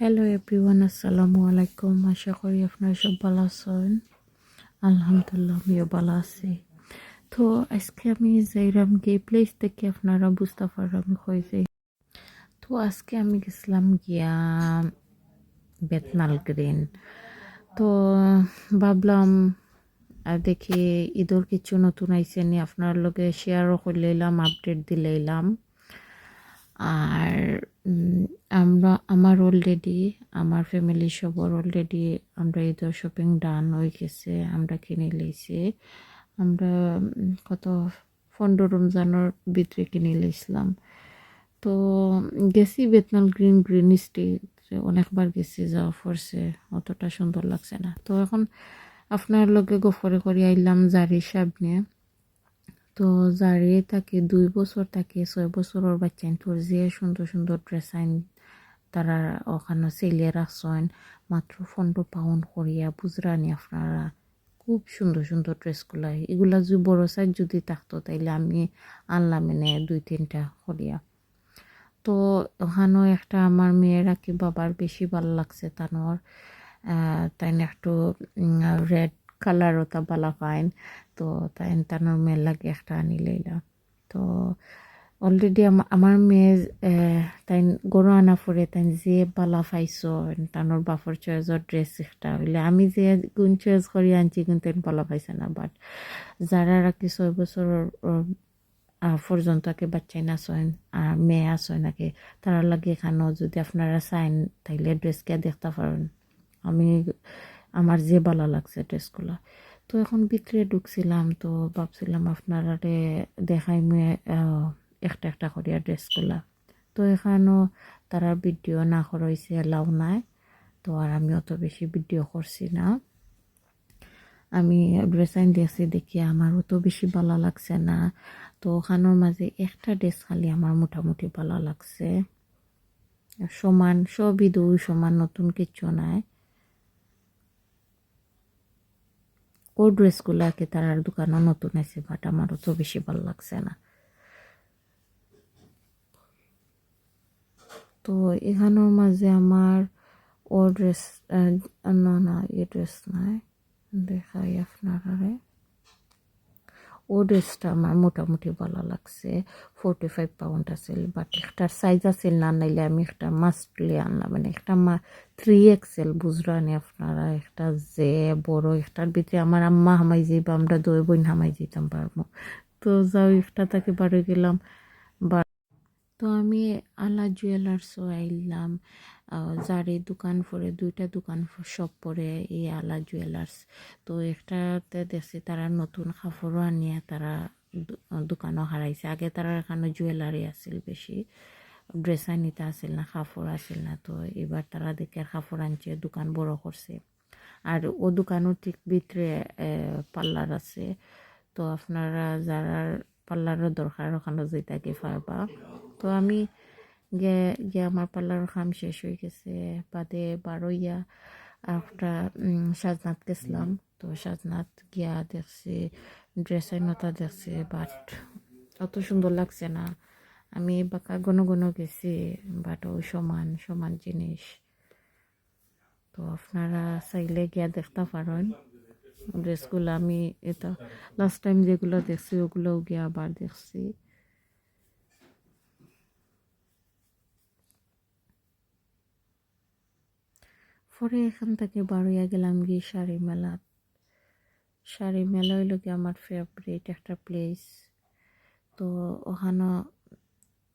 Hello everyone, আসসালামু আলাইকুম। আশা করি আপনারা সব ভালো আছেন। আলহামদুলিল্লাহ, আমিও ভালো আছি। তো আজকে আমি যাইরাম গিয়ে প্লেস থেকে আপনারা বুঝতে পারলাম কই যাই। তো আজকে আমি গেছিলাম গিয়া বেতনাল গ্রিন। তো ভাবলাম দেখি ঈদর কিছু নতুন আইসে নি আপনার লগে শেয়ারও করলাম, আপডেট দিলাম। আর আমার অলরেডি আমার ফ্যামিলি সবর অলরেডি আমরা ঈদের শপিং ডান হয়ে গেছে। আমরা কিনে লইছি। আমরা কত 15 রমজানের ভিতরে কিনে লইছিলাম। তো গেছি বেতনাল গ্রিন স্টেট, অনেকবার গেছি, যাওয়া পড়ছে, অতটা সুন্দর লাগছে না। তো এখন আপনার লগে গফরে করে আইলাম জারির সামনে। তো যারে তাকে 2 বছর তাকে 6 বছরের বাচ্চা তোর যে সুন্দর সুন্দর ড্রেস আইন তারা ওখানে সেলে রাখছেন মাত্র 15 পাউন্ড করিয়া, বুঝরানি আপনারা। খুব সুন্দর সুন্দর ড্রেসগুলা, এগুলা যদি বড় সাইজ যদি থাকতো তাইলে আমি আনলাম এনে 2-3টা করিয়া। তো ওখানেও একটা আমার মেয়েরা কি বাবার বেশি ভালো লাগছে তানোর, তাই একটু রেড কালারও তা বালা পাইন। তো তাই তানোর মেয়ের লাগে একটা আনি লইলাম। তো অলরেডি আমার মেয়ে তাই গরু আনা পরে তাই যে বালা পাইছো তানোর বাপর চয়েসর ড্রেস একটা হইলে আমি যে গুণ চয়েস করি আনছি কিন্তু বালা পাইছে না। বাট যারা রাখি 6 বছর পর্যন্ত আগে বাচ্চাই না আসেন আর মেয়ে আসেন নাকি তারা লাগে এখানেও যদি আপনারা চাইন তাইলে ড্রেসকে দেখতে পারেন। আমি আমার যে ভালো লাগছে ড্রেসগুলো। তো এখন ভিতরে ঢুকছিলাম, তো ভাবছিলাম আপনারা দেখাই মেয়ে একটা একটা করিয়া ড্রেসগুলা। তো এখানেও তারা ভিডিও না করাইছে, এলাও নাই। তো আর আমি অত বেশি ভিডিও করছি না। আমি ড্রেসাইন দেখছি, দেখি আমার অত বেশি ভালো লাগছে না। তো ওখানোর মাঝে একটা ড্রেস খালি আমার মোটামুটি ভালো লাগছে, সমান সবই দুই সমান, নতুন কিচ্ছু নাই। ও ড্রেসগুলো আর কি তার দোকানও নতুন আছে, বাট আমার অত বেশি ভালো লাগছে না। তো এখানোর মাঝে আমার ও ড্রেস না এ ড্রেস নাই, দেখাই আপনারা। ও ড্রেসটা আমার মোটামুটি ভালো লাগছে। 45 পাউন্ড আছিল, বাট একটার সাইজ আছিল না, নাইলে আমি একটা মাস্টলি আনলাম, মানে একটা 3XL বুঝরানি আপনারা। একটা যে বড় একটার ভিতরে আমার আম্মা হামাই যাইব, আমরা 2 বোন হামাই যেতাম পারবো। তো যাও একটা তাকে বাড়ি গেলাম। তো আমি আলা জুয়েলার্সও আইলাম। যারে দোকান পরে 2টা দোকান সব পরে এই আলা জুয়েলার্স। তো একটাতে দেখছি তারা নতুন কাপড়ও আনিয়া তারা দোকানও হারাইছে। আগে তারা এখানে জুয়েলারি আছিল বেশি, ড্রেস আনিতে আসিল না, কাপড় আসিল না। তো এবার তারা দেখে কাপড় আনছে, দোকান বড় করছে। আর ও দোকানের ঠিক ভিতরে পার্লার আছে। তো আপনারা যারা পার্লারের দরকার ওখানে যেতে গিয়ে পারবা। তো আমি গিয়ে আমার পার্লারের কাম শেষ হয়ে গেছে বাদে বারোইয়া একটা সাজনাথ গেছিলাম। তো সাজনাথ গিয়া দেখছি ড্রেসের নতা দেখছি, বাট অত সুন্দর লাগছে না। আমি বাঁকা ঘন গেছি, বাট ওই সমান সমান জিনিস। তো আপনারা চাইলে গিয়া দেখতে পারেন ড্রেসগুলো। আমি এটা লাস্ট টাইম যেগুলো দেখছি ওগুলোও গিয়া আবার দেখছি। পরে এখান থেকে বারোইয়া গেলাম গিয়ে শাড়ি মেলা। শাড়ি মেলা হইল কি আমার ফেভারিট একটা প্লেস। তো ওখানে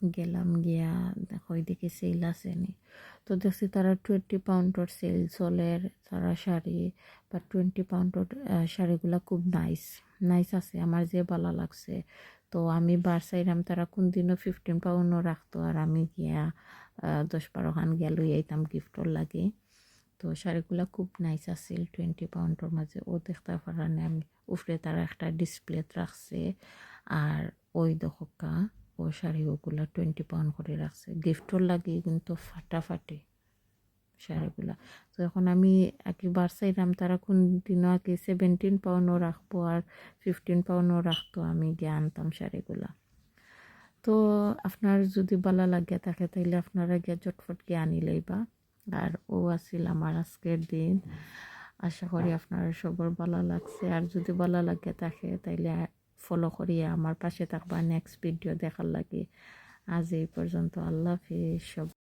গেলাম, গিয়া দেখো ওইদিকে সেল আছে নি। তো দেখছি তারা 20 পাউন্ডের সেল চলের তারা শাড়ি, বা 20 পাউন্ডের শাড়িগুলা খুব নাইস নাইস আছে, আমার যে ভালো লাগছে। তো আমি চাইলাম তারা কোন দিনও 15 পাউন্ডও রাখতো, আর আমি গিয়া 10-12 খান গিয়া লই আইতাম গিফটর লাগে। তো শাড়িগুলা খুব নাইস আছিল 20 পাউন্ডের মাঝে। ও দেখতে পারানি আমি উপরে তারা একটা ডিসপ্লে রাখছে, আর ওই দশকা ও শাড়ি ওগুলা 20 পাউন্ড করে রাখছে গিফটর লাগে, কিন্তু ফাটাফাটি শাড়িগুলা। তো এখন আমি একবার চাইলাম তারা কোন দিনও আগে 17 পাউন্ডও রাখবো আর 15 পাউন্ডও রাখতো, আমি গিয়ে আনতাম শাড়িগুলা। তো আপনার যদি ভালো লাগে থাকে তাইলে আপনারা গিয়ে চটফট গিয়ে আনি লইবা। আর ও আছিল আমার আজকের দিন। আশা করি আপনারা সবার ভালো লাগছে, আর যদি ভালো লাগে থাকে তাইলে ফলো করিয়ে আমার পাশে থাকবা নেক্সট ভিডিও দেখার লাগে। আজ এই পর্যন্ত, আল্লাহ হাফেজ সব।